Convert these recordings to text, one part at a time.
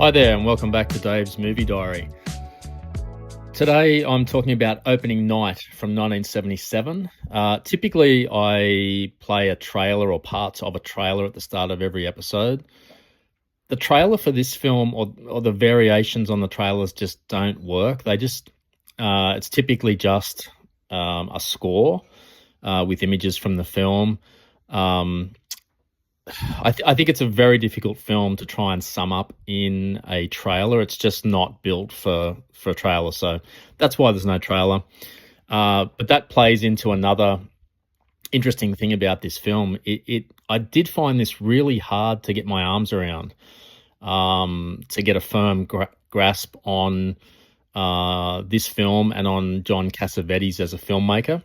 Hi there, and welcome back to Dave's Movie Diary. Today I'm talking about Opening Night from 1977. Typically, I play a trailer or parts of a trailer at the start of every episode. The trailer for this film or the variations on the trailers just don't work. It's typically just a score with images from the film. I think it's a very difficult film to try and sum up in a trailer. It's just not built for a trailer, so that's why there's no trailer. But that plays into another interesting thing about this film. I did find this really hard to get my arms around, to get a firm grasp on this film and on John Cassavetes as a filmmaker.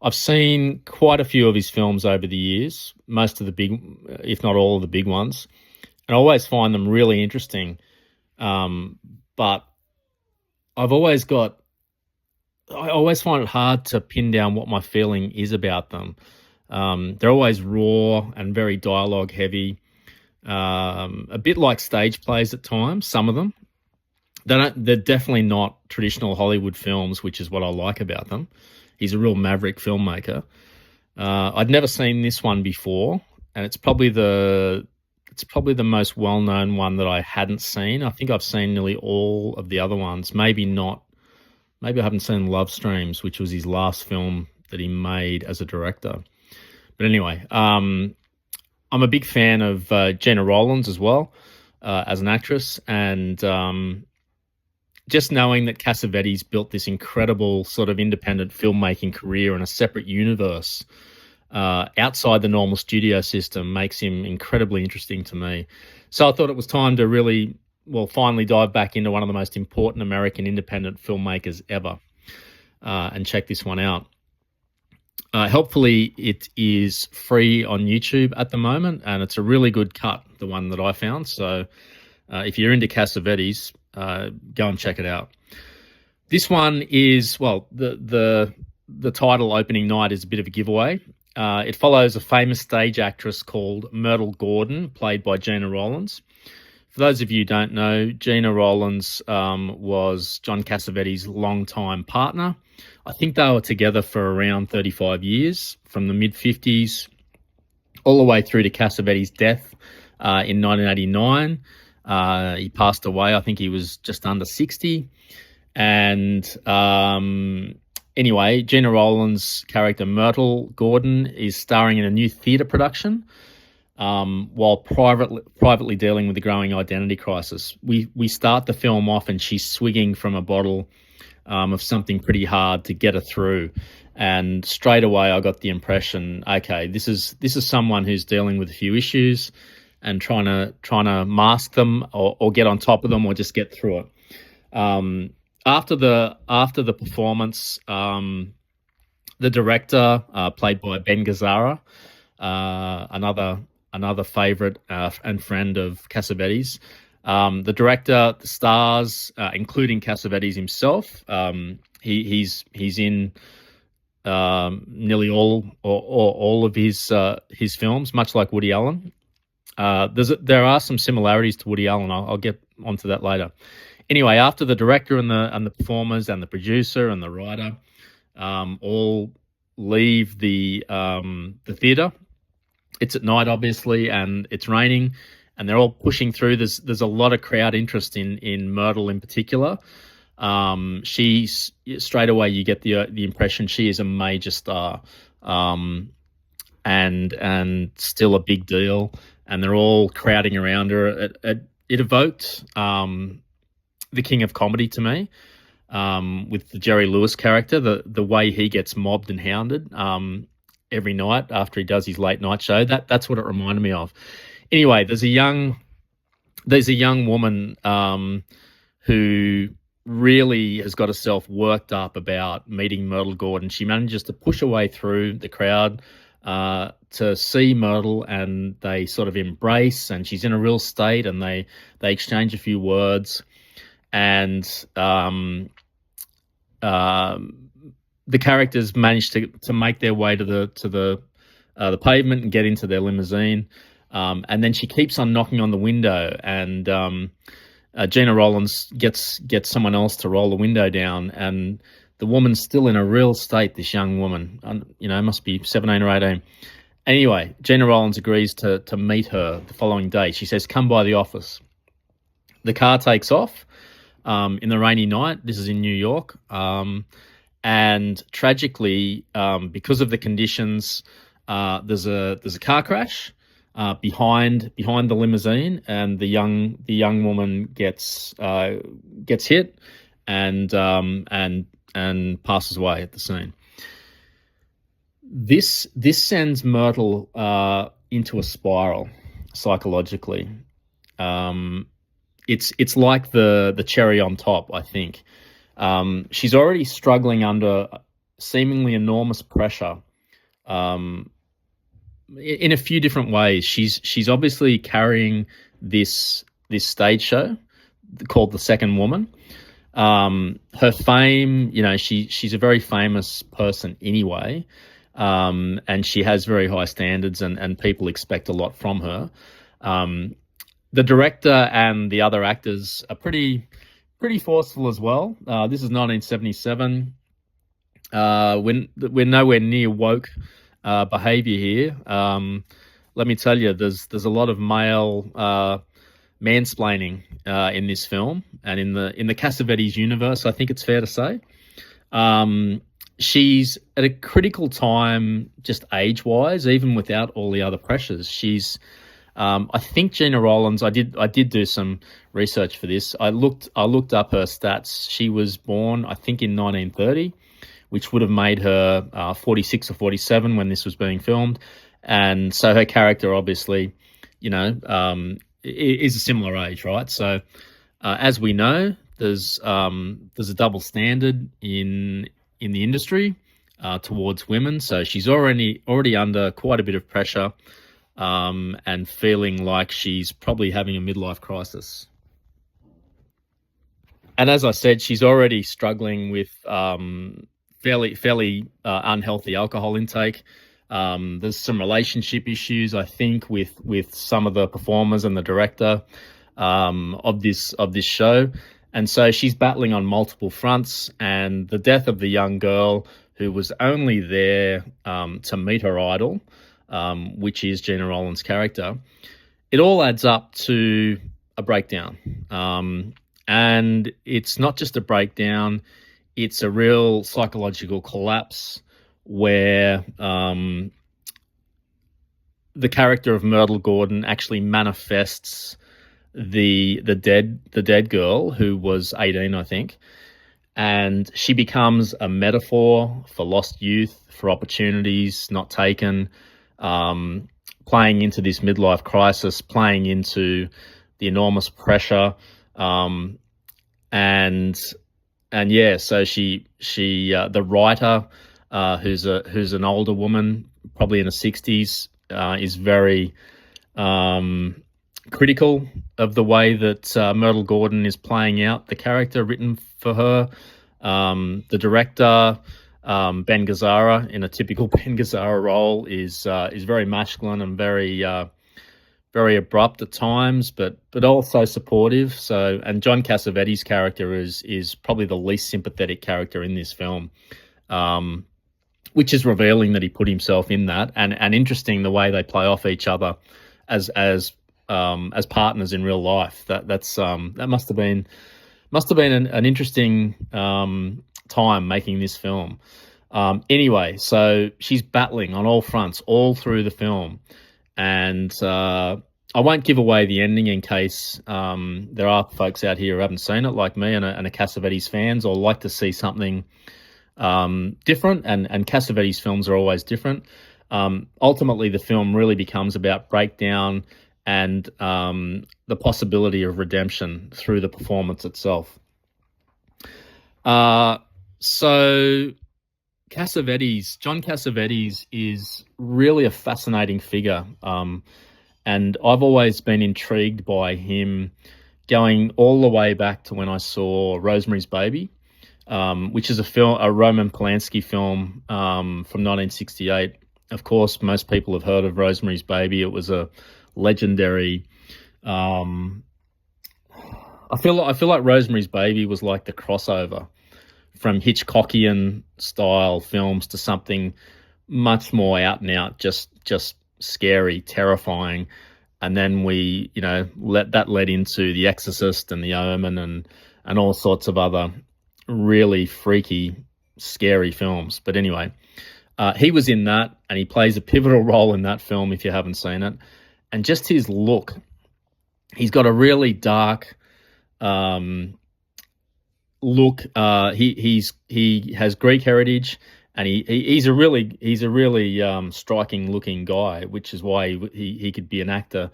I've seen quite a few of his films over the years, most of the big, if not all of the big ones, and I always find them really interesting. But I always find it hard to pin down what my feeling is about them. They're always raw and very dialogue heavy, a bit like stage plays at times, some of them. They're definitely not traditional Hollywood films, which is what I like about them. He's a real maverick filmmaker. I'd never seen this one before, and it's probably the most well-known one that I hadn't seen. I think I've seen nearly all of the other ones. Maybe I haven't seen Love Streams, which was his last film that he made as a director. But anyway, I'm a big fan of Gena Rowlands as well, as an actress, and just knowing that Cassavetes built this incredible sort of independent filmmaking career in a separate universe outside the normal studio system makes him incredibly interesting to me. So I thought it was time to finally dive back into one of the most important American independent filmmakers ever, and check this one out. Helpfully, it is free on YouTube at the moment, and it's a really good cut, the one that I found. So if you're into Cassavetes, go and check it out. This one is, the title Opening Night is a bit of a giveaway. It follows a famous stage actress called Myrtle Gordon, played by Gena Rowlands. For those of you who don't know, Gena Rowlands was John Cassavetes' longtime partner. I think they were together for around 35 years, from the mid-50s all the way through to Cassavetes' death in 1989. He passed away. I think he was just under 60. And anyway, Gena Rowlands' character Myrtle Gordon is starring in a new theatre production, while privately dealing with the growing identity crisis. We start the film off and she's swigging from a bottle of something pretty hard to get her through. And straight away I got the impression, okay, this is someone who's dealing with a few issues and trying to mask them or get on top of them or just get through it. After the performance, the director, played by Ben Gazzara, another favorite and friend of Cassavetes, the director, the stars, including Cassavetes himself, he's in nearly all of his films, much like Woody Allen. There are some similarities to Woody Allen. I'll get onto that later. Anyway, after the director and the performers and the producer and the writer all leave the theater, it's at night obviously, and it's raining, and they're all pushing through. There's a lot of crowd interest in Myrtle in particular. She's straight away you get the impression she is a major star, and still a big deal. And they're all crowding around her. It evoked the King of Comedy to me, with the Jerry Lewis character, the way he gets mobbed and hounded every night after he does his late night show. That's what it reminded me of. Anyway, there's a young woman who really has got herself worked up about meeting Myrtle Gordon. She manages to push her way through the crowd to see Myrtle, and they sort of embrace, and she's in a real state, and they exchange a few words, and the characters manage to make their way to the pavement and get into their limousine, and then she keeps on knocking on the window, and Gina Rollins gets someone else to roll the window down, and the woman's still in a real state. This young woman, must be 17 or 18. Anyway, Gina Rollins agrees to meet her the following day. She says, "Come by the office." The car takes off in the rainy night. This is in New York. And tragically, because of the conditions, there's a car crash behind the limousine, and the young woman gets hit and passes away at the scene. This sends Myrtle into a spiral psychologically. It's like the cherry on top, I think. She's already struggling under seemingly enormous pressure in a few different ways. She's obviously carrying this stage show called The Second Woman. Her fame, she's a very famous person anyway, and she has very high standards, and people expect a lot from her. The director and the other actors are pretty forceful as well. This is 1977. We're nowhere near woke behavior here. Let me tell you, there's a lot of male mansplaining in this film, and in the Cassavetes universe, I think it's fair to say. She's at a critical time, just age-wise, even without all the other pressures. She's I think Gina Rollins, I did do some research for this. I looked up her stats. She was born, I think, in 1930, which would have made her 46 or 47 when this was being filmed. And so her character, obviously, is a similar age, right? So as we know, there's a double standard in the industry towards women. So she's already under quite a bit of pressure. And feeling like she's probably having a midlife crisis. And as I said, she's already struggling with fairly unhealthy alcohol intake. There's some relationship issues, I think, with some of the performers and the director of this show. And so she's battling on multiple fronts, and the death of the young girl who was only there to meet her idol, which is Gina Rollins' character, it all adds up to a breakdown. And it's not just a breakdown, it's a real psychological collapse where the character of Myrtle Gordon actually manifests the dead girl, who was 18, I think, and she becomes a metaphor for lost youth, for opportunities not taken, playing into this midlife crisis, playing into the enormous pressure, and yeah, so she the writer, who's an older woman, probably in her 60s, is very critical of the way that Myrtle Gordon is playing out the character written for her. The director, Ben Gazzara, in a typical Ben Gazzara role, is very masculine and very abrupt at times, but also supportive. So, and John Cassavetes' character is probably the least sympathetic character in this film, which is revealing that he put himself in that, and interesting the way they play off each other as partners in real life. That must have been an interesting time making this film. Anyway, so she's battling on all fronts all through the film, and I won't give away the ending in case there are folks out here who haven't seen it, like me and a Cassavetes fans, or like to see something different. And Cassavetes films are always different. Ultimately, the film really becomes about breakdown and the possibility of redemption through the performance itself. So John Cassavetes is really a fascinating figure. And I've always been intrigued by him, going all the way back to when I saw Rosemary's Baby, which is a Roman Polanski film from 1968. Of course, most people have heard of Rosemary's Baby. It was a legendary, I feel like Rosemary's Baby was like the crossover from Hitchcockian style films to something much more out and out, just scary, terrifying. And then we, led into The Exorcist and The Omen and all sorts of other really freaky, scary films. But anyway, he was in that, and he plays a pivotal role in that film. If you haven't seen it, and just his look, he's got a really dark look. He has Greek heritage, and he's a really striking looking guy, which is why he could be an actor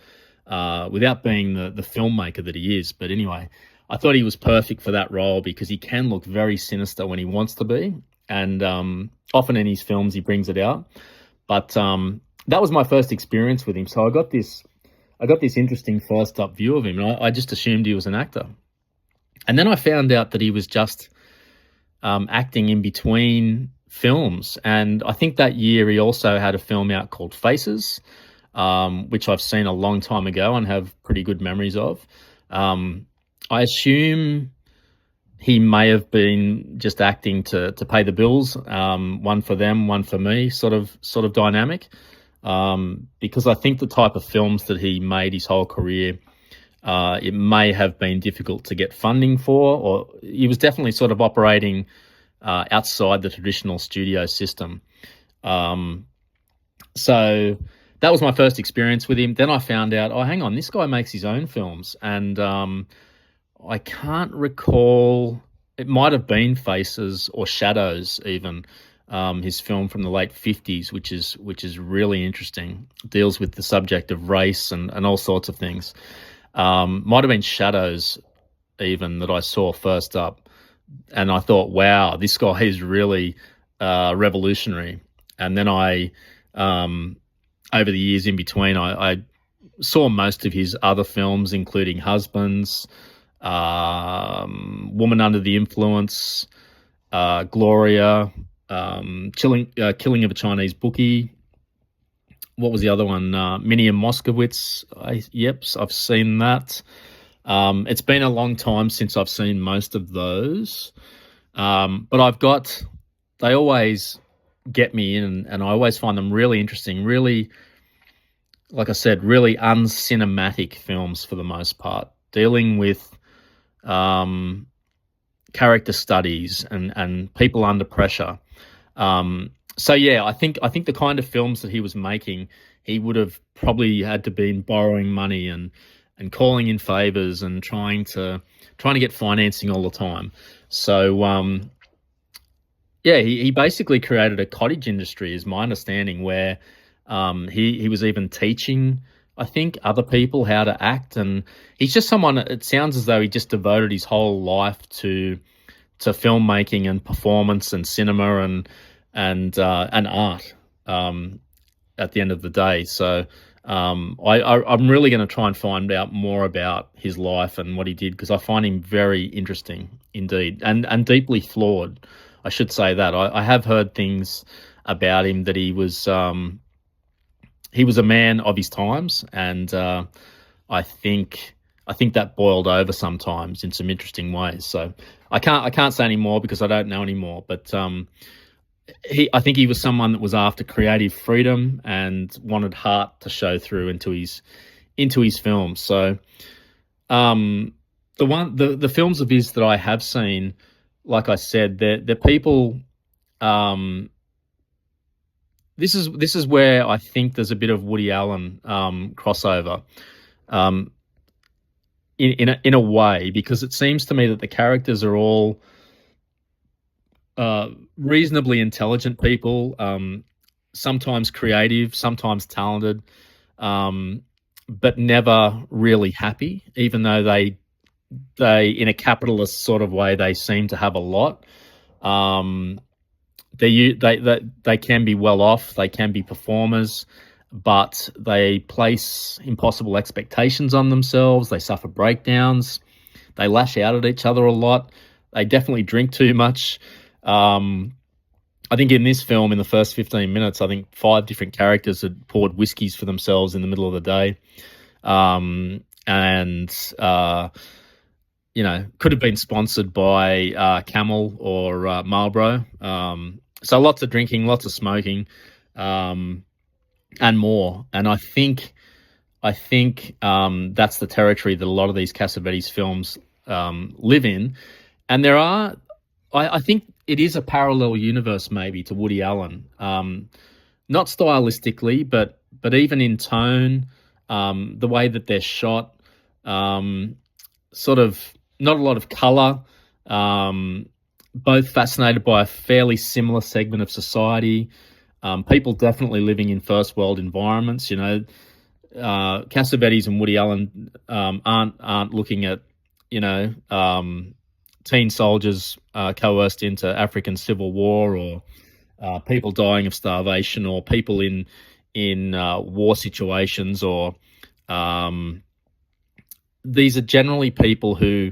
without being the filmmaker that he is. But anyway, I thought he was perfect for that role because he can look very sinister when he wants to be, and often in his films he brings it out. But that was my first experience with him, so I got this interesting first up view of him, and I just assumed he was an actor. And then I found out that he was just acting in between films. And I think that year he also had a film out called Faces, which I've seen a long time ago and have pretty good memories of. I assume he may have been just acting to pay the bills, one for them, one for me, sort of dynamic. Because I think the type of films that he made his whole career, it may have been difficult to get funding for, or he was definitely sort of operating outside the traditional studio system. So that was my first experience with him. Then I found out, oh, hang on, this guy makes his own films, and I can't recall. It might have been Faces or Shadows, even. His film from the late 50s, which is really interesting, deals with the subject of race and all sorts of things. Might have been Shadows even that I saw first up, and I thought, wow, this guy is really revolutionary. And then I, over the years in between, I saw most of his other films, including Husbands, Woman Under the Influence, Gloria, Killing of a Chinese Bookie. What was the other one? Minnie and Moskowitz. I've seen that. It's been a long time since I've seen most of those, but they always get me in, and I always find them really interesting, really, like I said, really uncinematic films for the most part, dealing with character studies and people under pressure. So yeah, I think the kind of films that he was making, he would have probably had to been borrowing money and calling in favors and trying to get financing all the time. So yeah, he basically created a cottage industry, is my understanding, where he was even teaching, I think, other people how to act, and he's just someone. It sounds as though he just devoted his whole life to filmmaking and performance and cinema and art. At the end of the day, so I'm really going to try and find out more about his life and what he did, because I find him very interesting indeed, and deeply flawed. I should say that I have heard things about him that he was a man of his times, and I think that boiled over sometimes in some interesting ways. So I can't say any more because I don't know anymore. But I think he was someone that was after creative freedom and wanted heart to show through into his films. So the films of his that I have seen, like I said, they're people. This is where I think there's a bit of Woody Allen crossover, in a way, because it seems to me that the characters are all reasonably intelligent people, sometimes creative, sometimes talented, but never really happy, even though they in a capitalist sort of way, they seem to have a lot. They can be well off, they can be performers, but they place impossible expectations on themselves. They suffer breakdowns. They lash out at each other a lot. They definitely drink too much. I think in this film, in the first 15 minutes, I think 5 different characters had poured whiskeys for themselves in the middle of the day. could have been sponsored by Camel or Marlboro. So lots of drinking, lots of smoking, and more. And I think that's the territory that a lot of these Cassavetes films live in. And I think it is a parallel universe maybe to Woody Allen, not stylistically, but even in tone, the way that they're shot, sort of not a lot of color. Both fascinated by a fairly similar segment of society. People definitely living in first world environments. Cassavetes and Woody Allen aren't looking at teen soldiers coerced into African civil war, or people dying of starvation, or people in war situations, or these are generally people who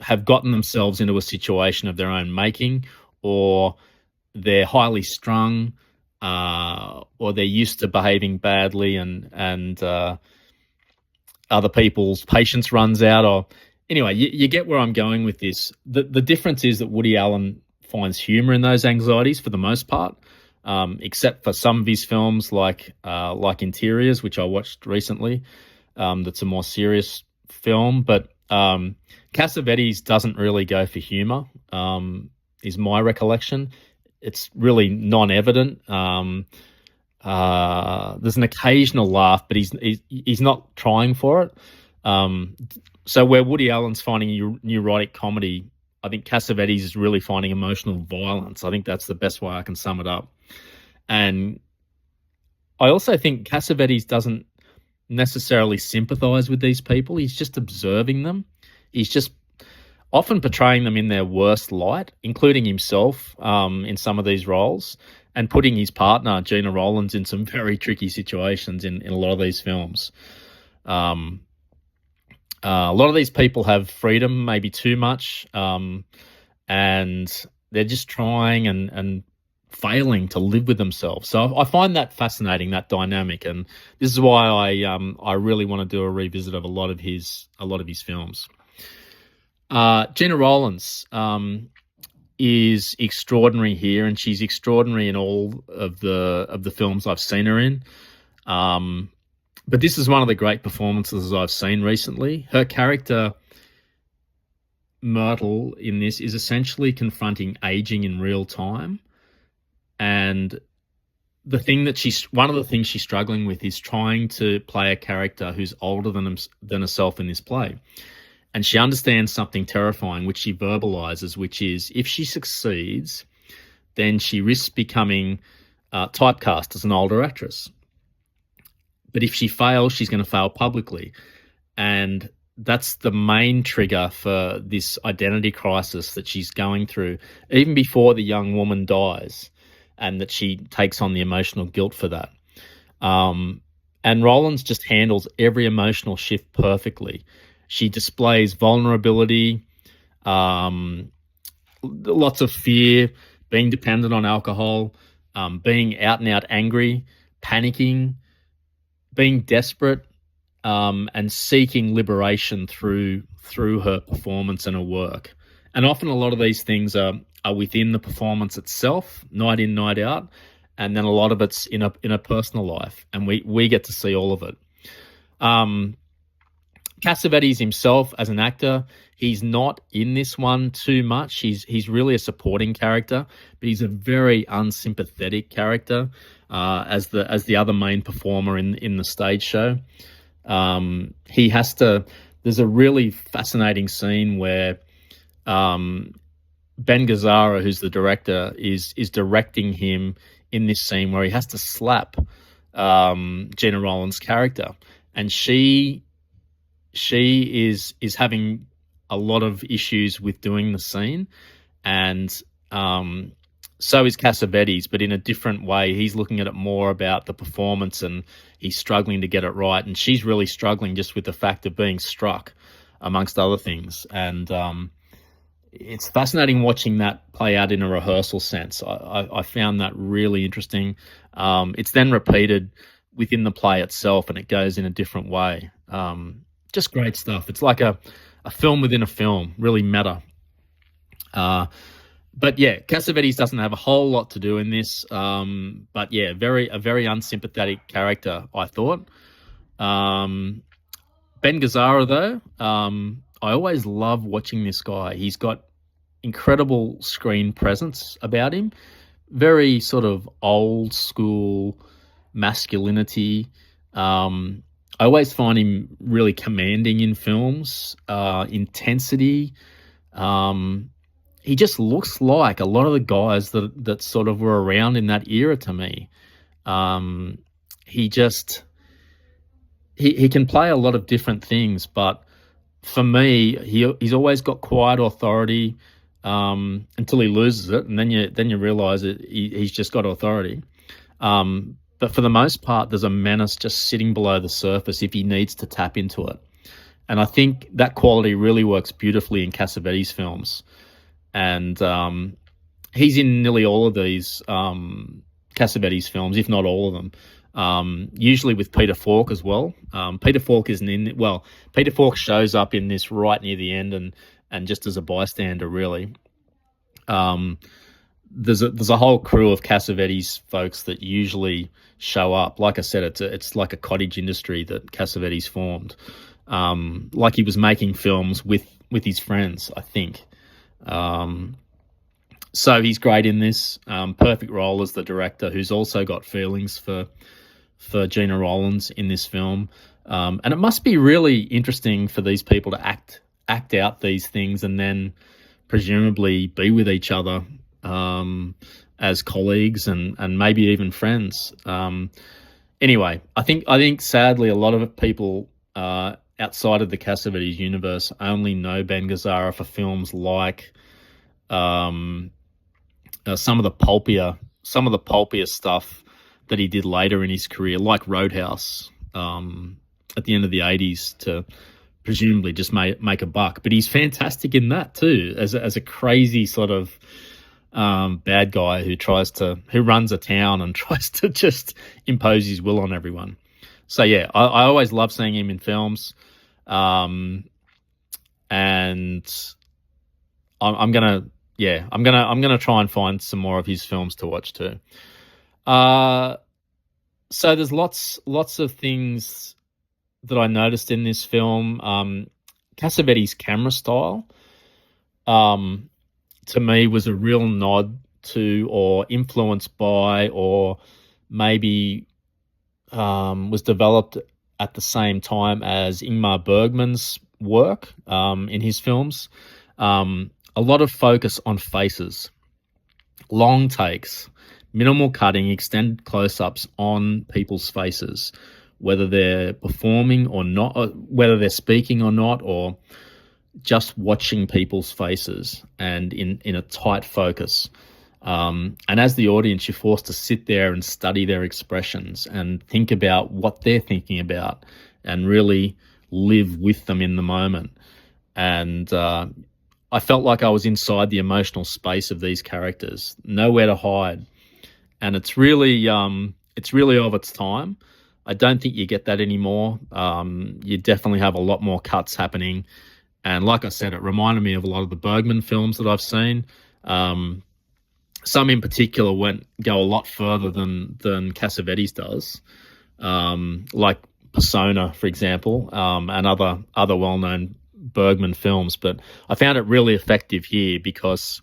have gotten themselves into a situation of their own making, or they're highly strung, or they're used to behaving badly, and other people's patience runs out. Or anyway, you get where I'm going with this. The difference is that Woody Allen finds humor in those anxieties for the most part, except for some of his films like Interiors, which I watched recently. That's a more serious film, but Cassavetes doesn't really go for humor, is my recollection. It's really non-evident. There's an occasional laugh, but he's not trying for it. So where Woody Allen's finding neurotic comedy, I think Cassavetes is really finding emotional violence. I think that's the best way I can sum it up. And I also think Cassavetes doesn't necessarily sympathize with these people. He's just observing them. He's just often portraying them in their worst light, including himself in some of these roles, and putting his partner, Gina Rowlands, in some very tricky situations in a lot of these films. A lot of these people have freedom, maybe too much, and they're just trying and failing to live with themselves. So I find that fascinating, that dynamic, and this is why I really want to do a revisit of a lot of his films. Gina Rowlands is extraordinary here, and she's extraordinary in all of the films I've seen her in. But this is one of the great performances I've seen recently. Her character, Myrtle, in this is essentially confronting aging in real time. And one of the things she's struggling with is trying to play a character who's older than herself in this play. And she understands something terrifying, which she verbalizes, which is if she succeeds, then she risks becoming typecast as an older actress. But if she fails, she's going to fail publicly. And that's the main trigger for this identity crisis that she's going through, even before the young woman dies, and that she takes on the emotional guilt for that. And Rowlands just handles every emotional shift perfectly. She displays vulnerability, lots of fear, being dependent on alcohol, being out and out angry, panicking, being desperate, and seeking liberation through her performance and her work. And often a lot of these things are within the performance itself, night in, night out, and then a lot of it's in a personal life, and we get to see all of it. Cassavetes himself as an actor, he's not in this one too much. He's really a supporting character, but he's a very unsympathetic character as the other main performer in the stage show. He has to. There's a really fascinating scene where Ben Gazzara, who's the director, is directing him in this scene where he has to slap Gina Rowlands' character, and she is having a lot of issues with doing the scene, and so is Cassavetes, but in a different way. He's looking at it more about the performance, and he's struggling to get it right, and she's really struggling just with the fact of being struck, amongst other things. And it's fascinating watching that play out in a rehearsal sense. I found that really interesting. It's then repeated within the play itself, and it goes in a different way. Just great stuff. It's like a film within a film, really meta. Uh, but yeah, Cassavetes doesn't have a whole lot to do in this. But yeah, a very unsympathetic character, I thought. Um, Ben Gazzara, though, I always love watching this guy. He's got incredible screen presence about him. Very sort of old school masculinity. I always find him really commanding in films. Intensity. Um, he just looks like a lot of the guys that sort of were around in that era to me. Um, he just he can play a lot of different things, but for me, he's always got quiet authority until he loses it, and then you realize he's just got authority. But for the most part, there's a menace just sitting below the surface if he needs to tap into it. And I think that quality really works beautifully in Cassavetes films. And he's in nearly all of these Cassavetes films, if not all of them. Usually with Peter Falk as well. Peter Falk isn't in. Well, Peter Falk shows up in this right near the end, and just as a bystander, really. There's a whole crew of Cassavetes folks that usually show up. Like I said, it's like a cottage industry that Cassavetes formed. Like he was making films with his friends, I think. So he's great in this. Perfect role as the director, who's also got feelings for Gina Rollins in this film. And it must be really interesting for these people to act out these things and then presumably be with each other as colleagues and maybe even friends. Anyway, I think sadly a lot of people outside of the Cassavetes universe only know Ben Gazzara for films like some of the pulpier stuff that he did later in his career, like Roadhouse at the end of the 80s, to presumably just make a buck. But he's fantastic in that too, as a crazy sort of bad guy who runs a town and tries to just impose his will on everyone. So yeah, I always love seeing him in films, and I'm gonna try and find some more of his films to watch too. So there's lots of things that I noticed in this film. Cassavetes' camera style, to me, was a real nod to, or influenced by, or maybe was developed at the same time as Ingmar Bergman's work in his films. A lot of focus on faces, long takes, minimal cutting, extended close-ups on people's faces, whether they're performing or not, or whether they're speaking or not, or just watching people's faces and in a tight focus. And as the audience, you're forced to sit there and study their expressions and think about what they're thinking about and really live with them in the moment. And I felt like I was inside the emotional space of these characters, nowhere to hide. And it's really of its time. I don't think you get that anymore. You definitely have a lot more cuts happening. And like I said, it reminded me of a lot of the Bergman films that I've seen. Some in particular go a lot further than Cassavetes does, like Persona, for example, and other well-known Bergman films. But I found it really effective here because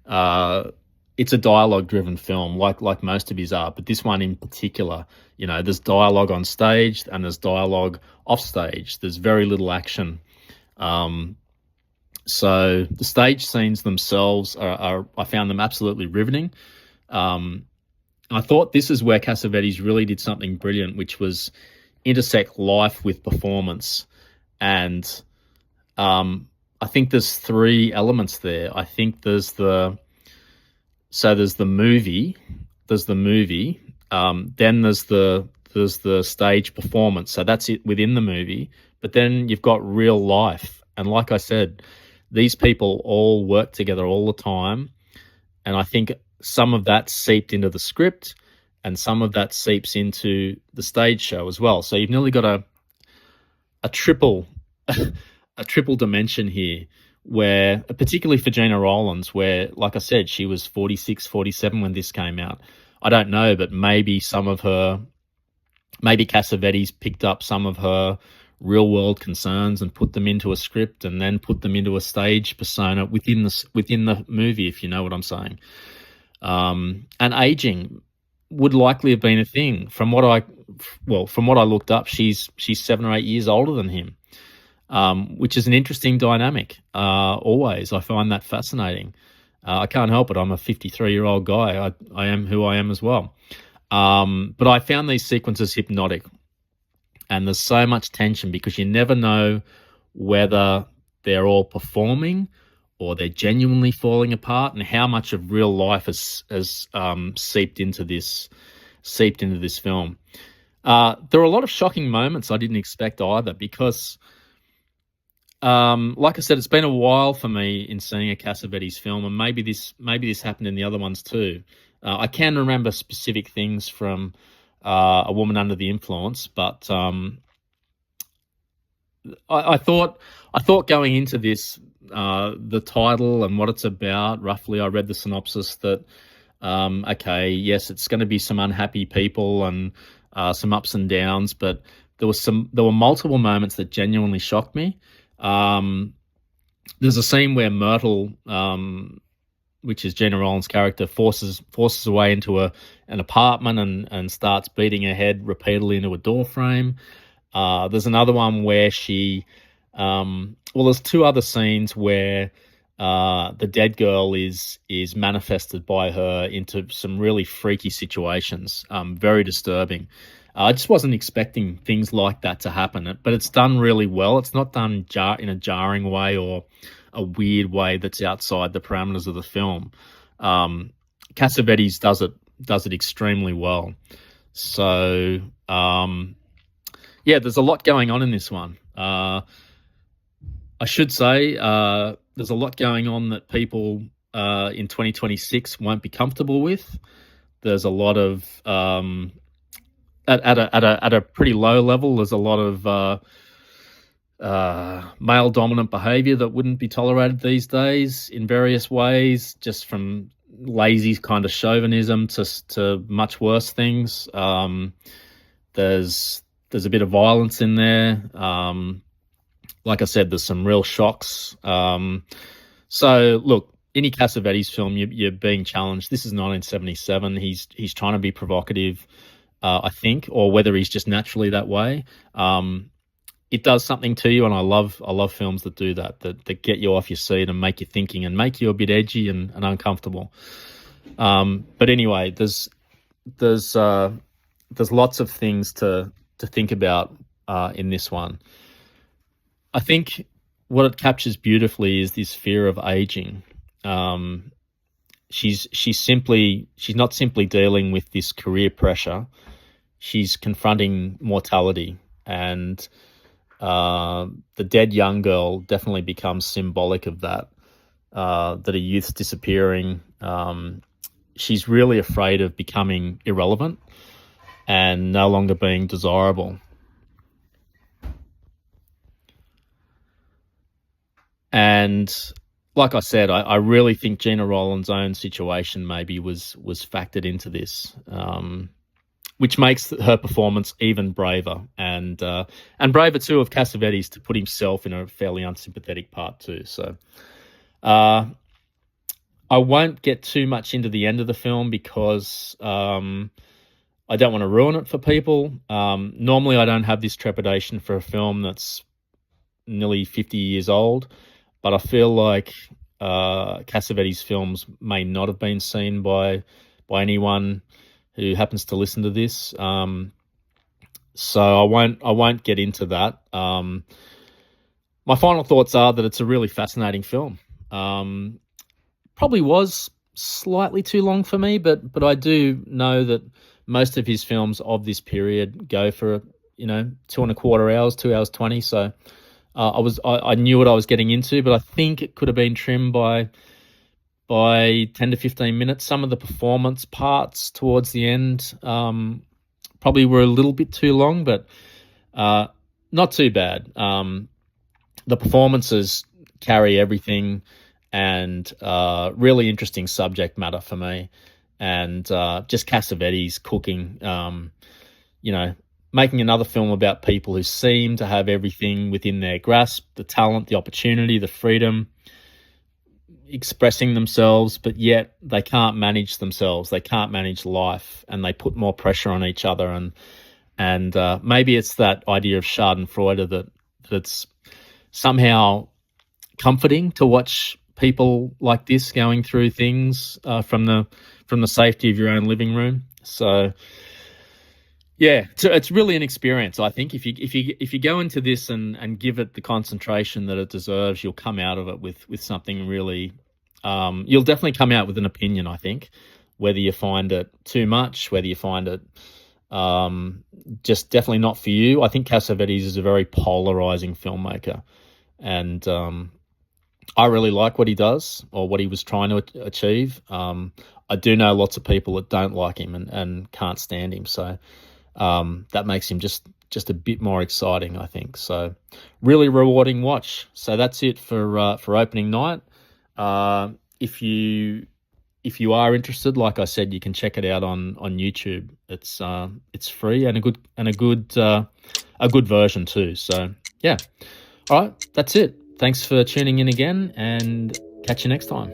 it's a dialogue-driven film, like most of his are. But this one in particular, there's dialogue on stage and there's dialogue off stage. There's very little action. So the stage scenes themselves are I found them absolutely riveting. I thought this is where Cassavetes really did something brilliant, which was intersect life with performance. And I think there's three elements there. I think there's the movie, then there's the stage performance. So that's it within the movie. But then you've got real life. And like I said, these people all work together all the time. And I think some of that seeped into the script and some of that seeps into the stage show as well. So you've nearly got a triple a triple dimension here, where particularly for Gina Rowlands, where, like I said, she was 46, 47 when this came out. I don't know, but maybe Cassavetes picked up some of her real world concerns and put them into a script, and then put them into a stage persona within the movie, if you know what I'm saying. And aging would likely have been a thing. From what I looked up, she's 7 or 8 years older than him, which is an interesting dynamic. Always, I find that fascinating. I can't help it. I'm a 53-year-old guy. I am who I am as well. But I found these sequences hypnotic, and there's so much tension because you never know whether they're all performing or they're genuinely falling apart, and how much of real life has seeped into this film. There are a lot of shocking moments I didn't expect either, because, like I said, it's been a while for me in seeing a Cassavetes film, and maybe this happened in the other ones too. I can remember specific things from A Woman Under the Influence, but I thought going into this, the title and what it's about, roughly, I read the synopsis that, okay, yes, it's going to be some unhappy people and some ups and downs, but there were multiple moments that genuinely shocked me. There's a scene where Myrtle, which is Gina Rowlands' character, forces her way into an apartment and starts beating her head repeatedly into a door frame. There's another one where there's two other scenes where the dead girl is manifested by her into some really freaky situations, very disturbing. I just wasn't expecting things like that to happen, but it's done really well. It's not done in a jarring way or a weird way that's outside the parameters of the film. Cassavetes does it extremely well. So, yeah, there's a lot going on in this one. I should say there's a lot going on that people in 2026 won't be comfortable with. There's a lot of at a pretty low level. There's a lot of male dominant behavior that wouldn't be tolerated these days in various ways, just from lazy kind of chauvinism to much worse things. There's a bit of violence in there. Like I said, there's some real shocks. So look, any Cassavetes film, you're being challenged. This is 1977. He's trying to be provocative, I think, or whether he's just naturally that way. It does something to you, and I love films that do that get you off your seat and make you thinking and make you a bit edgy and uncomfortable. But anyway, there's lots of things to think about in this one. I think what it captures beautifully is this fear of aging. She's not simply dealing with this career pressure. She's confronting mortality, and the dead young girl definitely becomes symbolic of that. That a youth's disappearing. She's really afraid of becoming irrelevant and no longer being desirable. And like I said, I really think Gina Rowlands' own situation maybe was factored into this, which makes her performance even braver, and braver too of Cassavetes to put himself in a fairly unsympathetic part too. So I won't get too much into the end of the film because I don't want to ruin it for people. Normally I don't have this trepidation for a film that's nearly 50 years old, but I feel like Cassavetes' films may not have been seen by anyone who happens to listen to this. So I won't get into that. My final thoughts are that it's a really fascinating film. Probably was slightly too long for me, but I do know that most of his films of this period go for 2.25 hours, 2 hours 20. So I knew what I was getting into, but I think it could have been trimmed by 10 to 15 minutes. Some of the performance parts towards the end probably were a little bit too long, but not not too bad. The performances carry everything, and really interesting subject matter for me. And just Cassavetes cooking, making another film about people who seem to have everything within their grasp, the talent, the opportunity, the freedom, expressing themselves, but yet they can't manage themselves. They can't manage life, and they put more pressure on each other. And maybe it's that idea of Schadenfreude that's somehow comforting to watch people like this going through things from the safety of your own living room. So yeah, it's really an experience. I think if you go into this and give it the concentration that it deserves, you'll come out of it with something really. You'll definitely come out with an opinion. I think, whether you find it too much, whether you find it just definitely not for you. I think Cassavetes is a very polarizing filmmaker, and I really like what he does, or what he was trying to achieve. I do know lots of people that don't like him and can't stand him. So that makes him just a bit more exciting, I think. So really rewarding watch. So that's it for opening night. If you are interested, like I said, you can check it out on YouTube. It's free and a good version too. So yeah. All right, that's it. Thanks for tuning in again, and catch you next time.